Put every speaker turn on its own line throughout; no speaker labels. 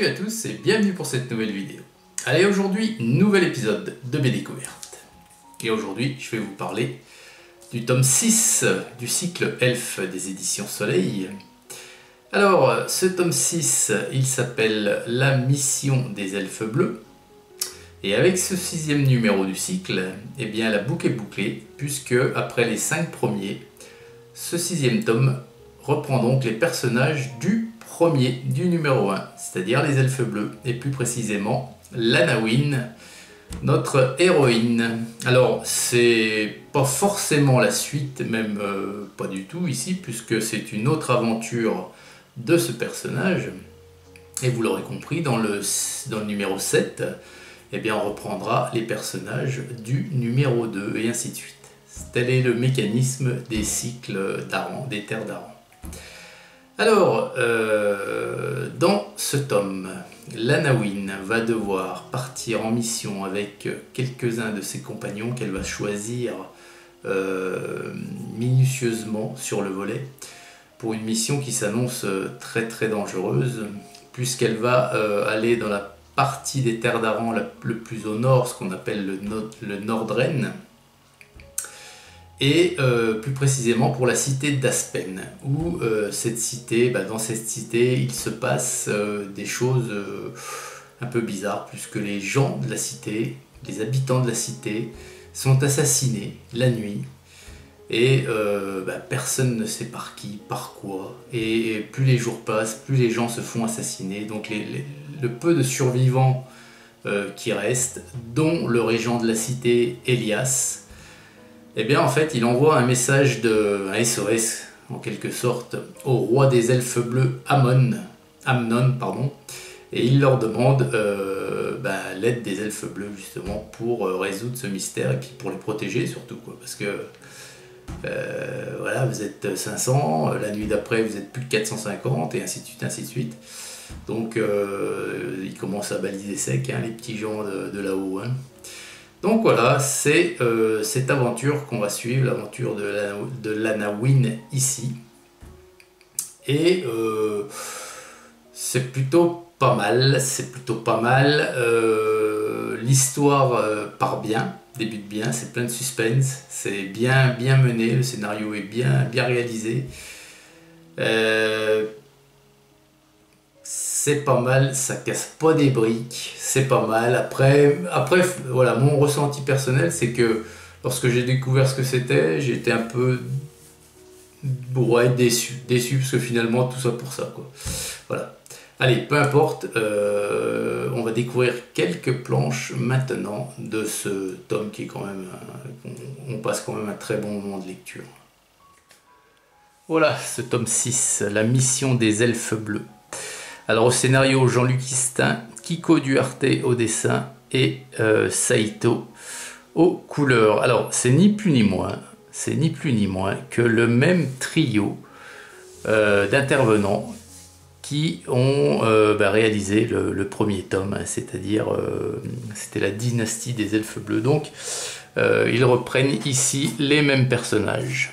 Salut à tous et bienvenue pour cette nouvelle vidéo. Allez, aujourd'hui, nouvel épisode de BDécouverte. Et aujourd'hui, je vais vous parler du tome 6 du cycle Elfes des éditions Soleil. Alors, ce tome 6, il s'appelle La mission des Elfes Bleus. Et avec ce 6e numéro du cycle, eh bien la boucle est bouclée, puisque après les 5 premiers, ce 6e tome reprend donc les personnages du numéro 1, c'est-à-dire les Elfes Bleus, et plus précisément Lanawin, notre héroïne. Alors, c'est pas forcément la suite, même pas du tout ici, puisque c'est une autre aventure de ce personnage. Et vous l'aurez compris, dans le numéro 7, eh bien, on reprendra les personnages du numéro 2, et ainsi de suite. Tel est le mécanisme des cycles d'Aran, des terres d'Aran. Alors, dans ce tome, Lanawin va devoir partir en mission avec quelques-uns de ses compagnons qu'elle va choisir minutieusement sur le volet pour une mission qui s'annonce très très dangereuse, puisqu'elle va aller dans la partie des terres d'Aran le plus au nord, ce qu'on appelle le Nordren, et plus précisément pour la cité d'Aspen, où cette cité, dans cette cité, il se passe des choses un peu bizarres, puisque les gens de la cité, les habitants de la cité, sont assassinés la nuit, et personne ne sait par qui, par quoi, et plus les jours passent, plus les gens se font assassiner, donc le peu de survivants qui restent, dont le régent de la cité, Elias, eh bien en fait il envoie un message un SOS en quelque sorte au roi des elfes bleus Amnon, et il leur demande l'aide des elfes bleus justement pour résoudre ce mystère et puis pour les protéger surtout, quoi, parce que voilà, vous êtes 500, la nuit d'après vous êtes plus de 450 et ainsi de suite, ainsi de suite. Donc ils commencent à baliser sec, les petits gens de là-haut. Donc voilà, c'est cette aventure qu'on va suivre, l'aventure de Lanawin ici. Et c'est plutôt pas mal, l'histoire part bien, débute bien, c'est plein de suspense, c'est bien mené, le scénario est bien réalisé. C'est pas mal, ça casse pas des briques, c'est pas mal. Après, voilà, mon ressenti personnel, c'est que lorsque j'ai découvert ce que c'était, j'étais un peu déçu, parce que finalement tout ça pour ça, quoi. Voilà. Allez, peu importe, on va découvrir quelques planches maintenant de ce tome qui est quand même, on passe quand même un très bon moment de lecture. Voilà, ce tome 6, la mission des Elfes Bleus. Alors au scénario, Jean-Luc Istin, Kiko Duarte au dessin et Saito aux couleurs. Alors c'est ni plus ni moins que le même trio d'intervenants qui ont réalisé le premier tome, c'est-à-dire c'était la dynastie des Elfes Bleus. Donc ils reprennent ici les mêmes personnages.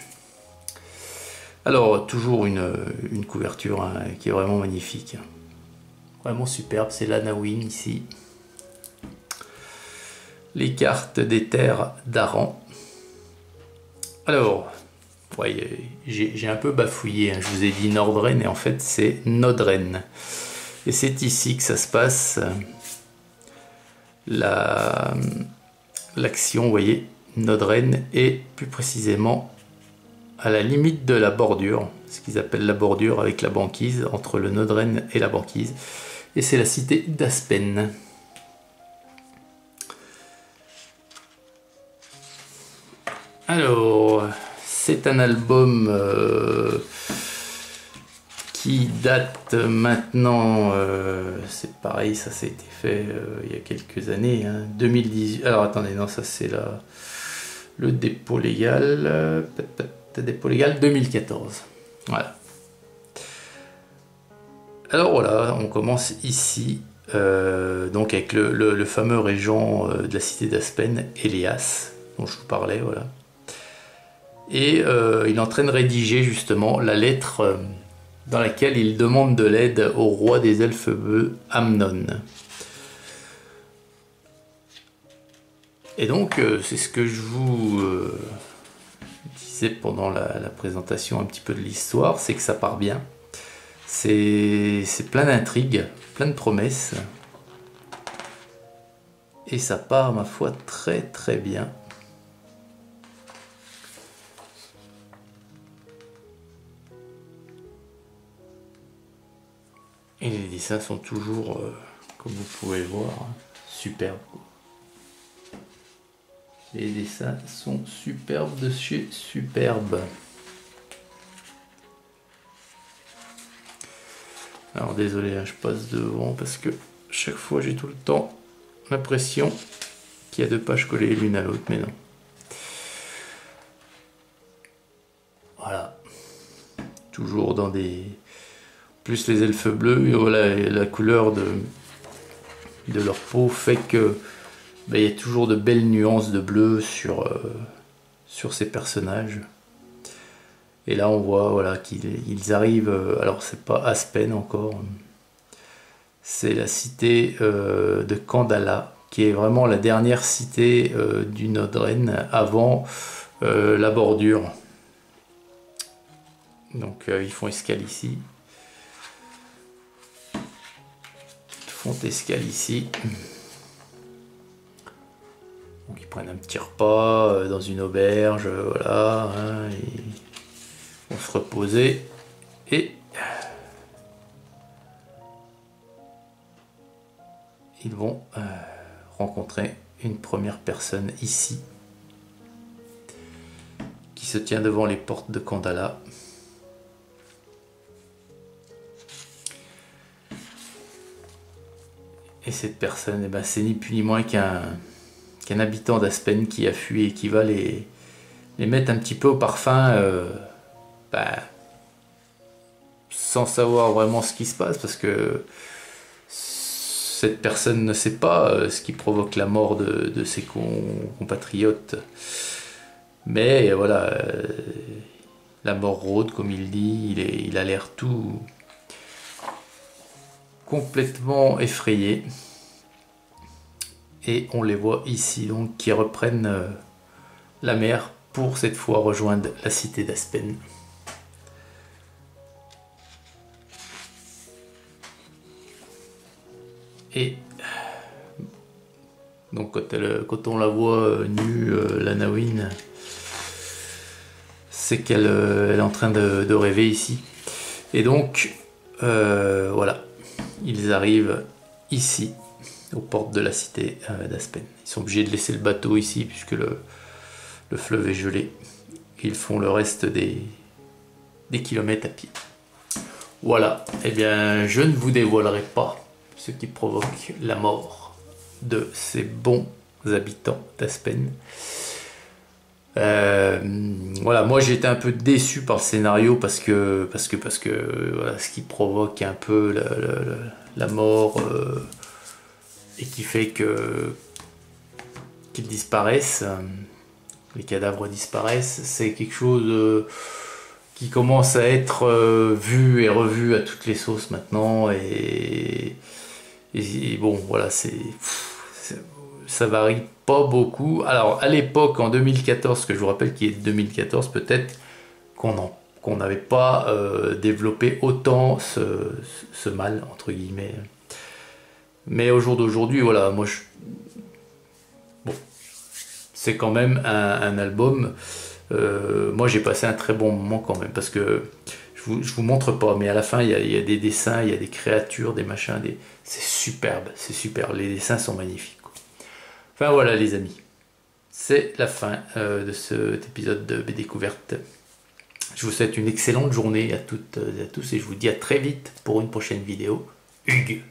Alors toujours une couverture qui est vraiment magnifique. Vraiment superbe, c'est Lanawin ici. Les cartes des terres d'Aran. Alors, j'ai un peu bafouillé, je vous ai dit Nordren et en fait c'est Nodren. Et c'est ici que ça se passe. L'action, vous voyez, Nodren et plus précisément à la limite de la bordure, ce qu'ils appellent la bordure avec la banquise, entre le Nodren et la banquise. Et c'est la cité d'Aspen. Alors, c'est un album qui date maintenant, c'est pareil, ça a été fait il y a quelques années, 2018. Alors attendez, non, ça c'est le dépôt légal, dépôt légal 2014. Voilà. Alors voilà, on commence ici, donc avec le fameux régent de la cité d'Aspen, Elias, dont je vous parlais, voilà. Et il est en train de rédiger justement la lettre dans laquelle il demande de l'aide au roi des elfes bleus, Amnon. Et donc, c'est ce que je vous disais pendant la présentation un petit peu de l'histoire, c'est que ça part bien. C'est plein d'intrigues, plein de promesses. Et ça part, ma foi, très très bien. Et les dessins sont toujours, comme vous pouvez le voir, superbes. Les dessins sont superbes de chez Superbe. Alors désolé, hein, je passe devant parce que chaque fois j'ai tout le temps l'impression qu'il y a deux pages collées l'une à l'autre, mais non. Voilà. Toujours dans des... Plus les elfes bleus, et voilà, la couleur de leur peau fait que il y a toujours de belles nuances de bleu sur ces personnages. Et là on voit voilà, qu'ils arrivent, alors c'est pas Aspen encore, c'est la cité de Kandala, qui est vraiment la dernière cité du Nodren avant la bordure. Donc ils font escale ici. Ils font escale ici. Donc ils prennent un petit repas dans une auberge, voilà, hein, ils vont se reposer et ils vont rencontrer une première personne ici qui se tient devant les portes de Kandala. Et cette personne, eh ben, c'est ni plus ni moins qu'un habitant d'Aspen qui a fui et qui va les mettre un petit peu au parfum, sans savoir vraiment ce qui se passe, parce que cette personne ne sait pas ce qui provoque la mort de ses compatriotes. Mais voilà, la mort rôde, comme il dit, il a l'air tout complètement effrayé. Et on les voit ici donc qui reprennent la mer pour cette fois rejoindre la cité d'Aspen. Et donc quand on la voit nue, la Nawin, c'est qu'elle est en train de rêver ici. Et donc voilà, ils arrivent ici aux portes de la cité d'Aspen. Ils sont obligés de laisser le bateau ici puisque le fleuve est gelé. Ils font le reste des kilomètres à pied. Voilà, eh bien je ne vous dévoilerai pas ce qui provoque la mort de ces bons habitants d'Aspen. Voilà, moi j'ai été un peu déçu par le scénario parce que voilà, ce qui provoque un peu la mort et qui fait qu'ils disparaissent, les cadavres disparaissent, c'est quelque chose qui commence à être vu et revu à toutes les sauces maintenant, et bon voilà, ça varie pas beaucoup. Alors à l'époque, en 2014, que je vous rappelle qu'il est de 2014, peut-être qu'on n'avait pas développé autant ce mal, entre guillemets. Mais au jour d'aujourd'hui, voilà, moi bon, c'est quand même un album. Moi j'ai passé un très bon moment quand même, parce que je vous montre pas, mais à la fin il y a des dessins, il y a des créatures, des machins, c'est superbe, c'est super, les dessins sont magnifiques, quoi. Enfin voilà les amis, c'est la fin de cet épisode de BDécouverte. Je vous souhaite une excellente journée à toutes et à tous, et je vous dis à très vite pour une prochaine vidéo. Hugues.